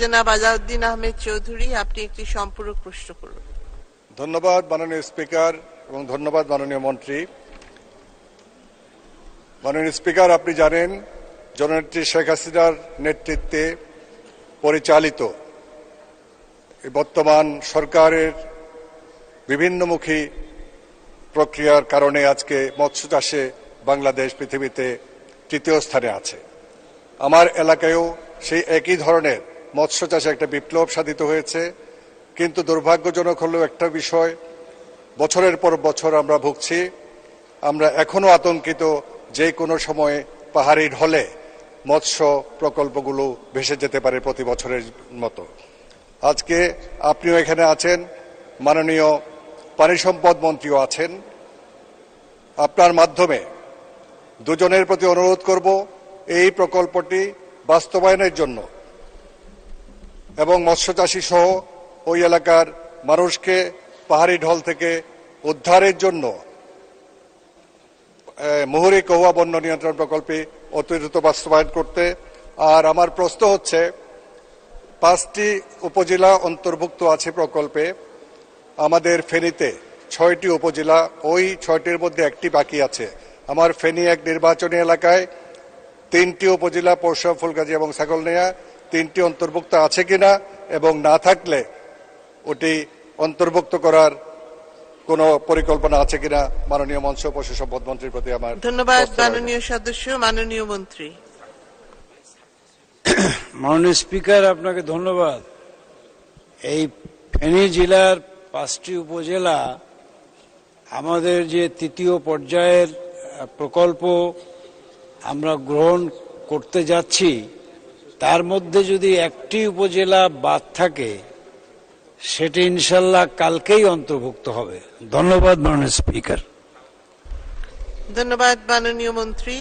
জনাব আলাউদ্দিন আহমেদ চৌধুরী, আপনি একটি সম্পূরক প্রশ্ন করুন। ধন্যবাদ মাননীয় স্পিকার এবং ধন্যবাদ মাননীয় মন্ত্রী। মাননীয় স্পিকার, আপনি জানেন জননেত্রী শেখ হাসিনার নেতৃত্বে পরিচালিত বর্তমান সরকারের বিভিন্নমুখী প্রক্রিয়ার কারণে আজকে মৎস্য চাষে বাংলাদেশ পৃথিবীতে তৃতীয় স্থানে আছে। আমার এলাকায়ও সেই একই ধরনের মৎস্য চাষে একটা বিপ্লব সাধিত হয়েছে, কিন্তু দুর্ভাগ্যজনক হলেও একটা বিষয়, বছরের পর বছর আমরা ভুগছি। আমরা এখনো আতঙ্কিত, যে কোনো সময়ে পাহাড়ি ঢলে মৎস্য প্রকল্পগুলো ভেসে যেতে পারে প্রতি বছরের মতো। আজকে আপনিও এখানে আছেন, মাননীয় পানি সম্পদ মন্ত্রীও আছেন। আপনার মাধ্যমে দুজনের প্রতি অনুরোধ করব এই প্রকল্পটি বাস্তবায়নের জন্য এবং মৎস্যচাষী সহ ওই এলাকার মানুষকে পাহাড়ি ঢল থেকে উদ্ধারের জন্য মুহুরী কহুয়া বন্য নিয়ন্ত্রণ প্রকল্পে অতি দ্রুত বাস্তবায়ন করতে। আর আমার প্রশ্ন হচ্ছে, 5টি উপজেলা অন্তর্ভুক্ত আছে প্রকল্পে। আমাদের ফেনীতে 6টি উপজেলা, ওই 6টির মধ্যে একটি বাকি আছে। আমার ফেনী এক নির্বাচনী এলাকায় 3টি উপজেলা পৌরসভা ফুলগাজী এবং ছাগলনাইয়া, 3টি অন্তর্ভুক্ত আছে কিনা, এবং না থাকলে ওটি অন্তর্ভুক্ত করার কোনো পরিকল্পনা আছে কিনা মাননীয় মৎস্য ও পশু সম্পদ মন্ত্রীর প্রতি আমার ধন্যবাদ। মাননীয় সদস্য, মাননীয় মন্ত্রী। মাননীয় স্পিকার, আপনাকে ধন্যবাদ। এই ফেনী জেলার 5টি উপজেলা আমাদের যে তৃতীয় পর্যায়ের প্রকল্প আমরা গ্রহণ করতে যাচ্ছি, তার মধ্যে যদি একটি উপজেলা বাদ থাকে সেটি ইনশাল্লাহ কালকেই অন্তর্ভুক্ত হবে। ধন্যবাদ মাননীয় স্পিকার। ধন্যবাদ মাননীয় মন্ত্রী।